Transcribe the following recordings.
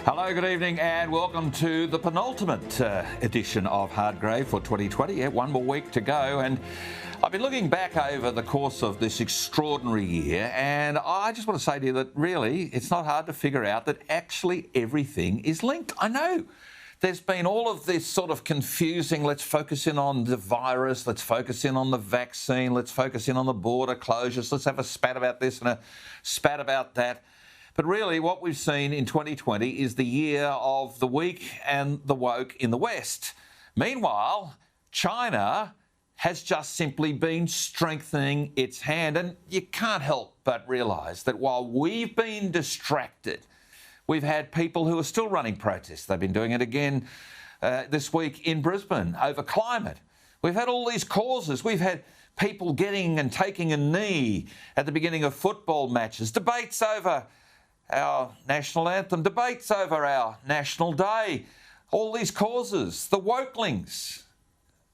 Hello, good evening, and welcome to the penultimate edition of Hardgrave for 2020. Yeah, one more week to go, and I've been looking back over the course of this extraordinary year, and I just want to say to you that really it's not hard to figure out that actually everything is linked. I know there's been all of this sort of confusing, let's focus in on the virus, let's focus in on the vaccine, let's focus in on the border closures, let's have a spat about this and a spat about that. But really what we've seen in 2020 is the year of the weak and the woke in the West. Meanwhile, China has just simply been strengthening its hand. And you can't help but realise that while we've been distracted, we've had people who are still running protests. They've been doing it again this week in Brisbane over climate. We've had all these causes. We've had people getting and taking a knee at the beginning of football matches, debates over our national anthem, debates over our national day, all these causes, the wokelings,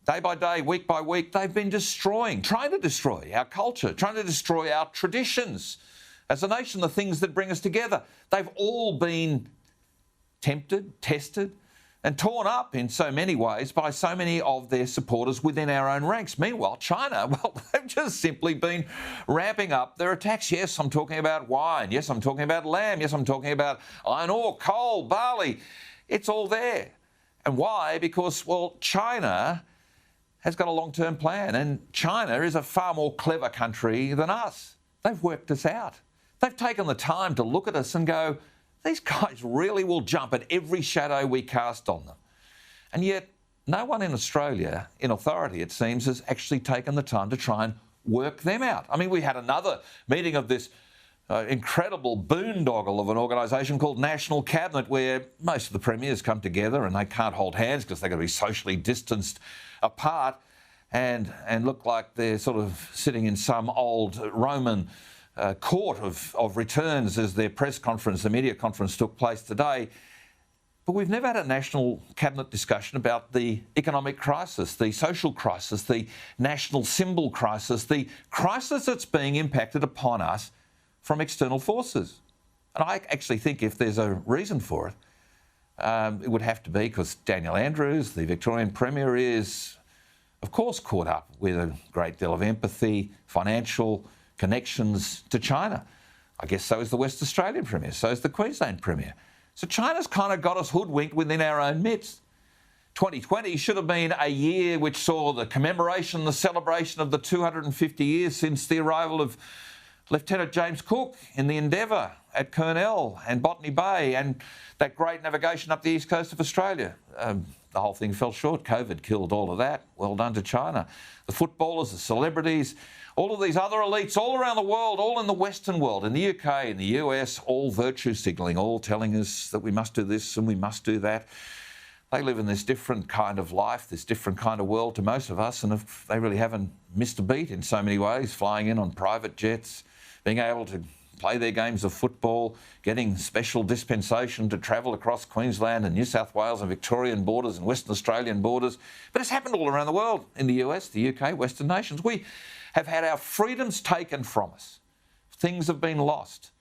day by day, week by week, they've been trying to destroy our culture, trying to destroy our traditions as a nation, the things that bring us together. They've all been tempted, tested, and torn up in so many ways by so many of their supporters within our own ranks. Meanwhile, China, well, they've just simply been ramping up their attacks. Yes, I'm talking about wine. Yes, I'm talking about lamb. Yes, I'm talking about iron ore, coal, barley. It's all there. And why? Because, well, China has got a long-term plan, and China is a far more clever country than us. They've worked us out. They've taken the time to look at us and go, these guys really will jump at every shadow we cast on them. And yet, no one in Australia, in authority it seems, has actually taken the time to try and work them out. I mean, we had another meeting of this incredible boondoggle of an organisation called National Cabinet, where most of the premiers come together and they can't hold hands because they've got to be socially distanced apart and look like they're sort of sitting in some old Roman court of returns as their press conference, the media conference took place today. But we've never had a national cabinet discussion about the economic crisis, the social crisis, the national symbol crisis, the crisis that's being impacted upon us from external forces. And I actually think if there's a reason for it, it would have to be because Daniel Andrews, the Victorian Premier, is, of course, caught up with a great deal of empathy, financial connections to China. I guess so is the West Australian Premier, so is the Queensland Premier. So China's kind of got us hoodwinked within our own midst. 2020 should have been a year which saw the commemoration, the celebration of the 250 years since the arrival of Lieutenant James Cook in the Endeavour at Kurnell and Botany Bay and that great navigation up the east coast of Australia. The whole thing fell short. COVID killed all of that. Well done to China. The footballers, the celebrities, all of these other elites all around the world, all in the Western world, in the UK, in the US, all virtue signalling, all telling us that we must do this and we must do that. They live in this different kind of life, this different kind of world to most of us, and if they really haven't missed a beat in so many ways, flying in on private jets, being able to play their games of football, getting special dispensation to travel across Queensland and New South Wales and Victorian borders and Western Australian borders. But it's happened all around the world, in the US, the UK, Western nations. We have had our freedoms taken from us. Things have been lost.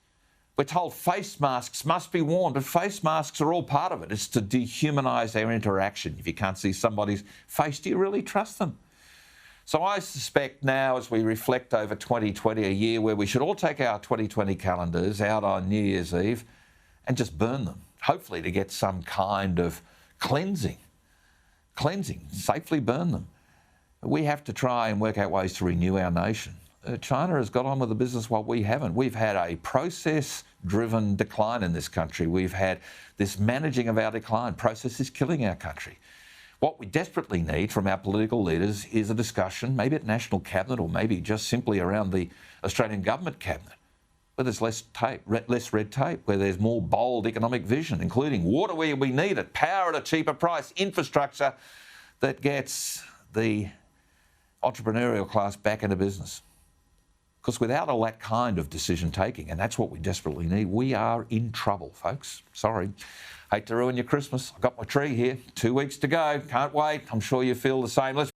We're told face masks must be worn, but face masks are all part of it. It's to dehumanise our interaction. If you can't see somebody's face, do you really trust them? So I suspect now, as we reflect over 2020, a year where we should all take our 2020 calendars out on New Year's Eve and just burn them, hopefully to get some kind of cleansing, safely burn them. We have to try and work out ways to renew our nation. China has got on with the business while we haven't. We've had a process-driven decline in this country. We've had this managing of our decline. Process is killing our country. What we desperately need from our political leaders is a discussion, maybe at National Cabinet or maybe just simply around the Australian Government Cabinet, where there's less red tape, where there's more bold economic vision, including water where we need it, power at a cheaper price, infrastructure that gets the entrepreneurial class back into business. Because without all that kind of decision-taking, and that's what we desperately need, we are in trouble, folks. Sorry. Hate to ruin your Christmas. I've got my tree here. 2 weeks to go. Can't wait. I'm sure you feel the same. Let's